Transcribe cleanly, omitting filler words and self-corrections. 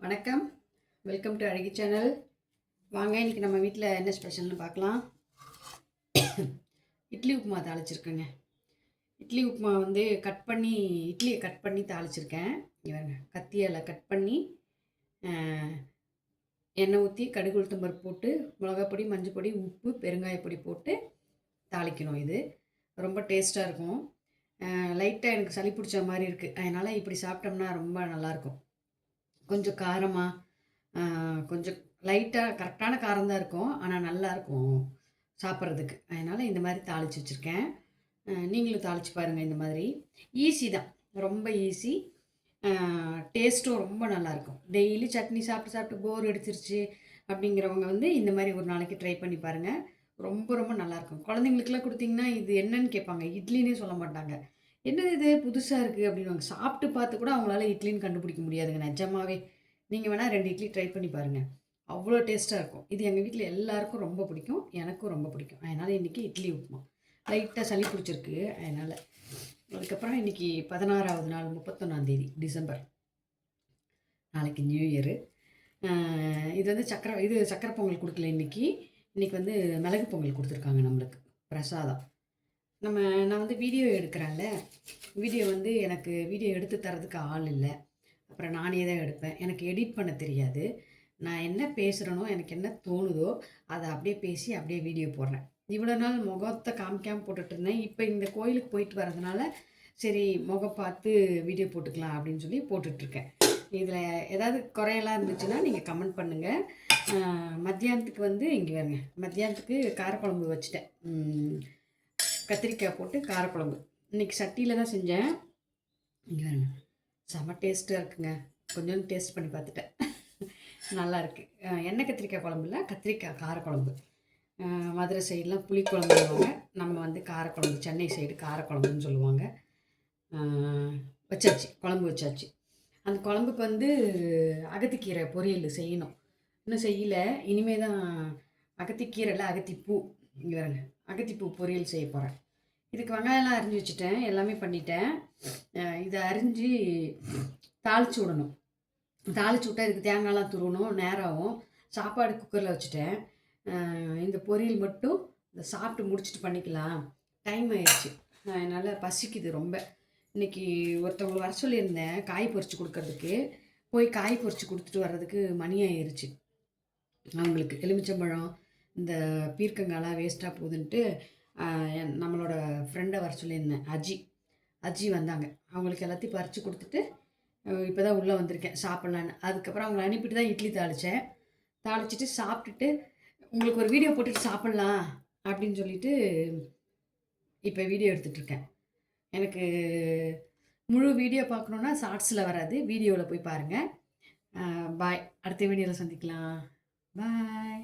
வணக்கம், welcome to அழகி channel. வாங்க, இன்றைக்கி நம்ம வீட்டில் என்ன ஸ்பெஷல்னு பார்க்கலாம். இட்லி உப்புமா தாளிச்சிருக்கேங்க. இட்லி உப்புமா வந்து இட்லியை கட் பண்ணி தாளிச்சிருக்கேன். இவங்க கத்தியால் கட் பண்ணி எண்ணெய் ஊற்றி கடுகு உளுத்தம் பருப்பு போட்டு மிளகாப்பொடி, மஞ்சள் பொடி, உப்பு, பெருங்காயப்பொடி போட்டு தாளிக்கணும். இது ரொம்ப டேஸ்ட்டாக இருக்கும். லைட்டாக எனக்கு சளி பிடிச்ச மாதிரி இருக்குது, அதனால் இப்படி சாப்பிட்டோம்னா ரொம்ப நல்லாயிருக்கும். கொஞ்சம் காரமாக, கொஞ்சம் லைட்டாக கரெக்டான காரம் தான் இருக்கும், ஆனால் நல்லாயிருக்கும் சாப்பிட்றதுக்கு. அதனால் இந்த மாதிரி தாளித்து வச்சுருக்கேன். நீங்களும் தாளித்து பாருங்கள். இந்த மாதிரி ஈஸி தான், ரொம்ப ஈஸி. டேஸ்ட்டும் ரொம்ப நல்லாயிருக்கும். டெய்லி சட்னி சாப்பிட்டு சாப்பிட்டு போர் அடிச்சிருச்சு அப்படிங்கிறவங்க வந்து இந்த மாதிரி ஒரு நாளைக்கு ட்ரை பண்ணி பாருங்கள். ரொம்ப ரொம்ப நல்லாயிருக்கும். குழந்தைங்களுக்குலாம் கொடுத்தீங்கன்னா இது என்னன்னு கேட்பாங்க, இட்லின்னே சொல்ல மாட்டாங்க. என்னது இது புதுசாக இருக்குது அப்படின்வாங்க. சாப்பிட்டு பார்த்து கூட அவங்களால இட்லின்னு கண்டுபிடிக்க முடியாதுங்க, நிஜமாவே. நீங்கள் வேணால் 2 இட்லி ட்ரை பண்ணி பாருங்கள், அவ்வளோ டேஸ்ட்டாக இருக்கும். இது எங்கள் வீட்டில் எல்லாருக்கும் ரொம்ப பிடிக்கும், எனக்கும் ரொம்ப பிடிக்கும். அதனால் இன்றைக்கி இட்லி உப்புமா. லைட்டாக சளி பிடிச்சிருக்கு, அதனால். அதுக்கப்புறம் இன்றைக்கி 16வது நாள், 31ஆம் டிசம்பர். நாளைக்கு நியூ இயரு. இது வந்து சக்கரை பொங்கல் கொடுக்கல இன்றைக்கி வந்து மிளகு பொங்கல் கொடுத்துருக்காங்க நம்மளுக்கு பிரசாதம். நான் வந்து வீடியோ எடுக்கிறேன்ல, எனக்கு வீடியோ எடுத்து தரதுக்கு ஆள் இல்லை. அப்புறம் நானே தான் எடுப்பேன். எனக்கு எடிட் பண்ண தெரியாது. நான் என்ன பேசுகிறேனோ, எனக்கு என்ன தோணுதோ அதை அப்படியே பேசி அப்படியே வீடியோ போடுறேன். இவ்வளோ நாள் முகத்தை காமிக்காமல் போட்டுட்ருந்தேன். இப்போ இந்த கோயிலுக்கு போயிட்டு வரதுனால சரி முகம் பார்த்து வீடியோ போட்டுக்கலாம் அப்படின்னு சொல்லி போட்டுட்ருக்கேன். இதில் ஏதாவது குறையெல்லாம் இருந்துச்சுன்னா நீங்கள் கமெண்ட் பண்ணுங்கள். மத்தியானத்துக்கு வந்து இங்கே வருங்க, மத்தியானத்துக்கு காரக்குழம்பு வச்சுட்டேன். கத்திரிக்காய் போட்டு காரக்குழம்பு இன்றைக்கி சட்டியில் தான் செஞ்சேன். இங்கே வேணுங்க, செம டேஸ்ட்டாக இருக்குங்க. கொஞ்சம் டேஸ்ட் பண்ணி பார்த்துட்டேன், நல்லா இருக்குது. எண்ணெய் கத்திரிக்காய் குழம்பு இல்லை, கத்திரிக்காய் காரக்குழம்பு. மதுரை சைடெலாம் புளிக்குழம்பு சொல்லுவாங்க, நம்ம வந்து காரக்குழம்பு, சென்னை சைடு காரக்குழம்புன்னு சொல்லுவாங்க. வச்சாச்சு, குழம்பு வச்சாச்சு. அந்த குழம்புக்கு வந்து அகத்திக்கீரை பொரியல் செய்யணும். இன்னும் செய்யலை, இனிமேல் தான். அகத்திக்கீரையில் அகத்திப்பூ, இங்கே வேணுங்க, அகத்திப்பூ பொரியல் செய்ய போகிறேன். இதுக்கு வெங்காயம்லாம் அரிஞ்சு வச்சுட்டேன், எல்லாமே பண்ணிட்டேன். இதை அரிஞ்சு தாளித்து விடணும். தாளித்து விட்டால் இதுக்கு தேங்காய்லாம் துருவணும், நேரம் ஆகும். சாப்பாடு குக்கரில் வச்சுட்டேன். இந்த பொரியல் மட்டும் இந்த சாப்பிட்டு முடிச்சுட்டு பண்ணிக்கலாம், டைம் ஆயிடுச்சு. அதனால் பசிக்குது ரொம்ப. இன்றைக்கி ஒருத்தவங்களை வர சொல்லியிருந்தேன் காய் பறித்து கொடுக்கறதுக்கு. போய் காய் பறித்து கொடுத்துட்டு வர்றதுக்கு மணி ஆயிடுச்சு. அவங்களுக்கு எலுமிச்சம்பழம், இந்த பீர்க்கங்காலாம் வேஸ்ட்டாக போகுதுன்ட்டு நம்மளோட ஃப்ரெண்டை வர சொல்லியிருந்தேன். அஜி வந்தாங்க. அவங்களுக்கு எல்லாத்தையும் பறித்து கொடுத்துட்டு இப்போ தான் உள்ளே வந்திருக்கேன் சாப்பிட்லான்னு. அதுக்கப்புறம் அவங்கள அனுப்பிட்டு தான் இட்லி தாளிச்சிட்டு சாப்பிட்டுட்டு உங்களுக்கு ஒரு வீடியோ போட்டுட்டு சாப்பிட்லாம் அப்படின்னு சொல்லிட்டு இப்போ வீடியோ எடுத்துகிட்ருக்கேன். எனக்கு முழு வீடியோ பார்க்கணுன்னா ஷார்ட்ஸில் வராது, வீடியோவில் போய் பாருங்கள். பாய், அடுத்த வீடியோவில் சந்திக்கலாம். பாய்.